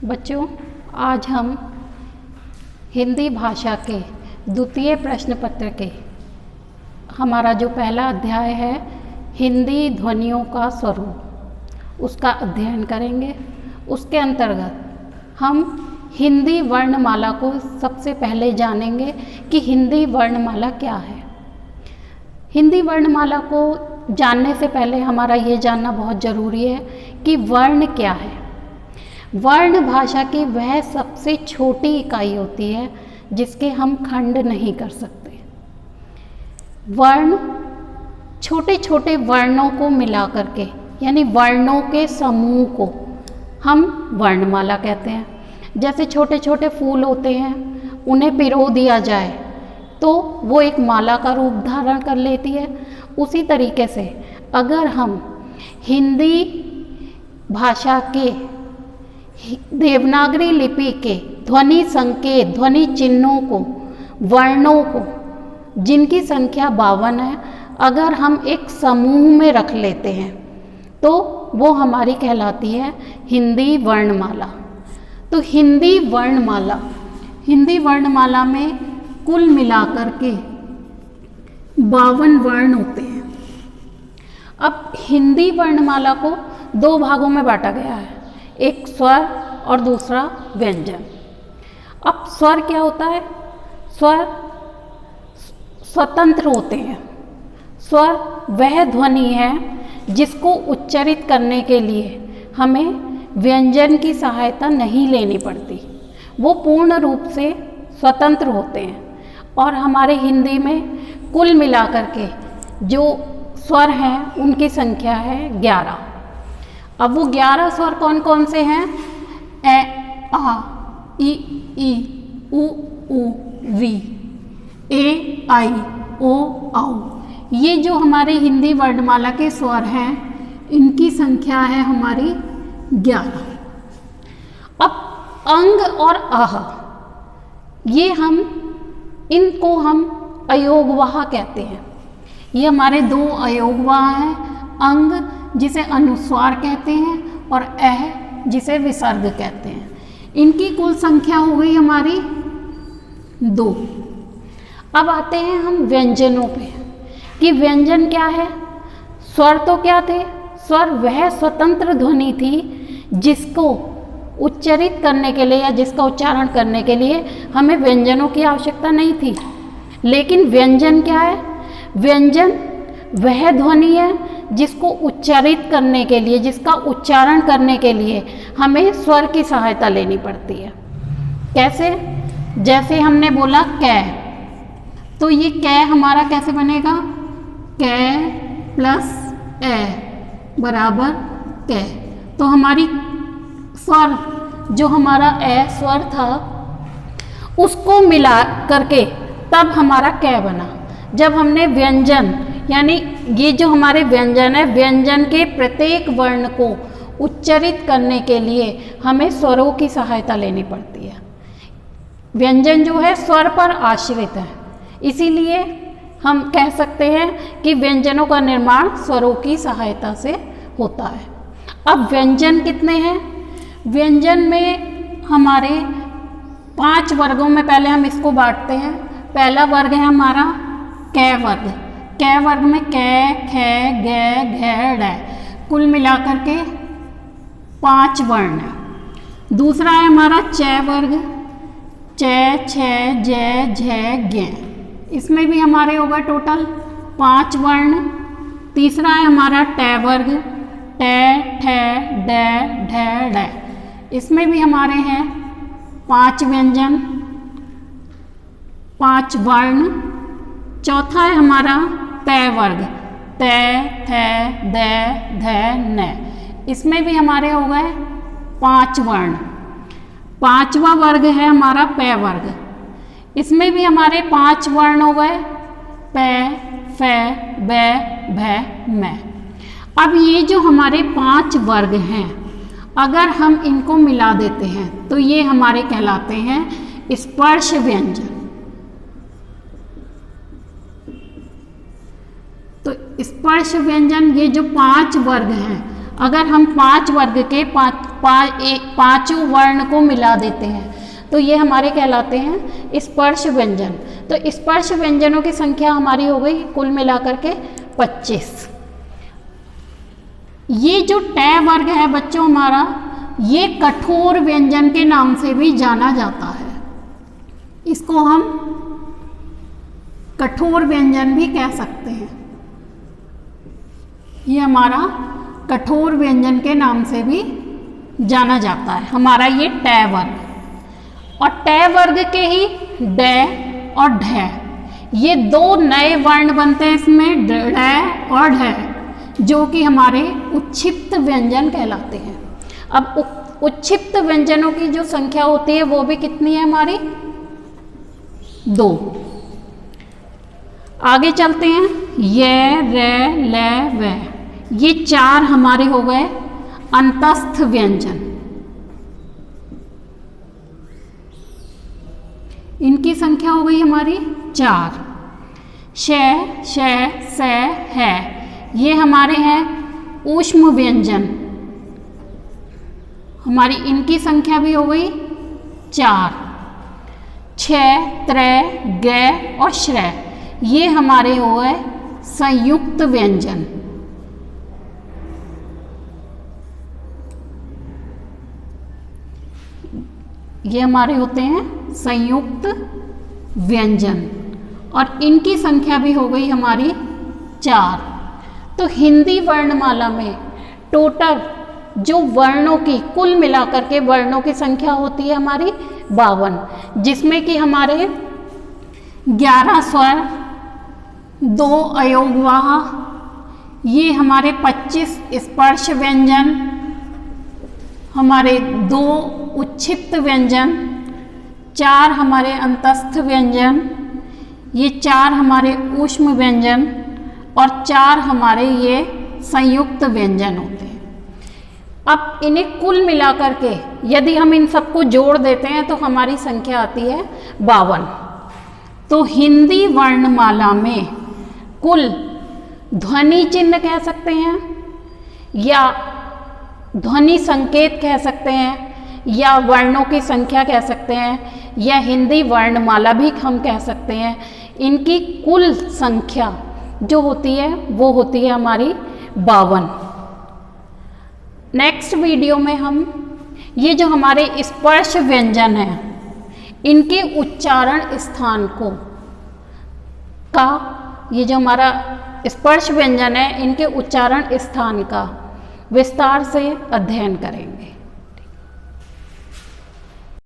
बच्चों, आज हम हिंदी भाषा के द्वितीय प्रश्न पत्र के हमारा जो पहला अध्याय है हिंदी ध्वनियों का स्वरूप, उसका अध्ययन करेंगे। उसके अंतर्गत हम हिंदी वर्णमाला को सबसे पहले जानेंगे कि हिंदी वर्णमाला क्या है। हिंदी वर्णमाला को जानने से पहले हमारा ये जानना बहुत ज़रूरी है कि वर्ण क्या है। वर्ण भाषा की वह सबसे छोटी इकाई होती है जिसके हम खंड नहीं कर सकते। वर्ण छोटे छोटे वर्णों को मिला करके, यानी वर्णों के समूह को हम वर्णमाला कहते हैं। जैसे छोटे छोटे फूल होते हैं, उन्हें पिरो दिया जाए तो वो एक माला का रूप धारण कर लेती है। उसी तरीके से अगर हम हिंदी भाषा के देवनागरी लिपि के ध्वनि संकेत, ध्वनि चिन्हों को, वर्णों को, जिनकी संख्या 52 है, अगर हम एक समूह में रख लेते हैं तो वो हमारी कहलाती है हिंदी वर्णमाला। तो हिंदी वर्णमाला में कुल मिलाकर के 52 वर्ण होते हैं। अब हिंदी वर्णमाला को 2 भागों में बांटा गया है, एक स्वर और दूसरा व्यंजन। अब स्वर क्या होता है? स्वर स्वतंत्र होते हैं। स्वर वह ध्वनि है जिसको उच्चारित करने के लिए हमें व्यंजन की सहायता नहीं लेनी पड़ती। वो पूर्ण रूप से स्वतंत्र होते हैं और हमारे हिंदी में कुल मिलाकर के जो स्वर हैं उनकी संख्या है 11। अब वो 11 स्वर कौन कौन से हैं? ए, आ, ई, उ, वी, ए, आई, ओ, औ। ये जो हमारे हिंदी वर्णमाला के स्वर हैं, इनकी संख्या है हमारी 11। अब अंग और आह, ये इनको हम अयोगवाह कहते हैं। ये हमारे 2 अयोगवाह हैं, अंग जिसे अनुस्वार कहते हैं और अह जिसे विसर्ग कहते हैं। इनकी कुल संख्या हो गई हमारी 2। अब आते हैं हम व्यंजनों पे कि व्यंजन क्या है। स्वर तो क्या थे? स्वर वह स्वतंत्र ध्वनि थी जिसको उच्चारित करने के लिए या जिसका उच्चारण करने के लिए हमें व्यंजनों की आवश्यकता नहीं थी। लेकिन व्यंजन क्या है? व्यंजन वह ध्वनि है जिसको उच्चारित करने के लिए, जिसका उच्चारण करने के लिए हमें स्वर की सहायता लेनी पड़ती है। कैसे? जैसे हमने बोला कै, तो ये कै हमारा कैसे बनेगा? कै प्लस ए बराबर कै। तो हमारी स्वर, जो हमारा ए स्वर था, उसको मिला करके तब हमारा कै बना। जब हमने व्यंजन, यानी ये जो हमारे व्यंजन है, व्यंजन के प्रत्येक वर्ण को उच्चारित करने के लिए हमें स्वरों की सहायता लेनी पड़ती है। व्यंजन जो है स्वर पर आश्रित है, इसीलिए हम कह सकते हैं कि व्यंजनों का निर्माण स्वरों की सहायता से होता है। अब व्यंजन कितने हैं? व्यंजन में हमारे 5 वर्गों में पहले हम इसको बांटते हैं। पहला वर्ग है हमारा कै वर्ग। कै वर्ग में कै, खे, गे, घे, डै, कुल मिलाकर के 5 वर्ण है। दूसरा है हमारा चै वर्ग, चै, छै, जै, झै, गे। इसमें भी हमारे हो गए टोटल 5 वर्ण। तीसरा है हमारा टै वर्ग, टै, ठै, डै, ढै, डै। इसमें भी हमारे हैं 5 व्यंजन, 5 वर्ण। चौथा है हमारा तै वर्ग, तै, थै, दै, धै, नै। इसमें भी हमारे हो गए 5 वर्ण। 5वां वर्ग है हमारा पै वर्ग। इसमें भी हमारे 5 वर्ण हो गए, पै, फै, बै, भै, मै। अब ये जो हमारे 5 वर्ग हैं, अगर हम इनको मिला देते हैं तो ये हमारे कहलाते हैं स्पर्श व्यंजन। तो स्पर्श व्यंजन, ये जो 5 वर्ग हैं, अगर हम 5 वर्ग के पांचों वर्ण को मिला देते हैं तो ये हमारे कहलाते हैं स्पर्श व्यंजन। तो स्पर्श व्यंजनों की संख्या हमारी हो गई कुल मिलाकर के 25। ये जो टै वर्ग है बच्चों हमारा, ये कठोर व्यंजन के नाम से भी जाना जाता है। इसको हम कठोर व्यंजन भी कह सकते हैं। ये हमारा कठोर व्यंजन के नाम से भी जाना जाता है हमारा ये टै वर्ग। और टै वर्ग के ही ड और ढ, ये 2 नए वर्ण बनते हैं इसमें, ड और ढ, जो कि हमारे उच्छिप्त व्यंजन कहलाते हैं। अब उच्छिप्त व्यंजनों की जो संख्या होती है वो भी कितनी है हमारी, 2। आगे चलते हैं, य र ल व, ये 4 हमारे हो गए अंतस्थ व्यंजन। इनकी संख्या हो गई हमारी 4। श श स है, ये हमारे हैं ऊष्म व्यंजन, हमारी इनकी संख्या भी हो गई 4। छ त्र ग और श्र, ये हमारे हो गए संयुक्त व्यंजन। ये हमारे होते हैं संयुक्त व्यंजन और इनकी संख्या भी हो गई हमारी 4। तो हिंदी वर्णमाला में टोटल जो वर्णों की कुल मिलाकर के वर्णों की संख्या होती है हमारी 52, जिसमें कि हमारे 11 स्वर, 2 अयोगवाह, ये हमारे 25 स्पर्श व्यंजन, हमारे 2 उच्छिप्त व्यंजन, 4 हमारे अंतस्थ व्यंजन, ये 4 हमारे ऊष्म व्यंजन और 4 हमारे ये संयुक्त व्यंजन होते हैं। अब इन्हें कुल मिलाकर के यदि हम इन सबको जोड़ देते हैं तो हमारी संख्या आती है 52। तो हिंदी वर्णमाला में कुल ध्वनि चिन्ह कह सकते हैं या ध्वनि संकेत कह सकते हैं या वर्णों की संख्या कह सकते हैं या हिंदी वर्णमाला भी हम कह सकते हैं, इनकी कुल संख्या जो होती है वो होती है हमारी 52। नेक्स्ट वीडियो में हम ये जो हमारे स्पर्श व्यंजन हैं इनके उच्चारण स्थान को का, ये जो हमारा स्पर्श व्यंजन है इनके उच्चारण स्थान का विस्तार से अध्ययन करेंगे।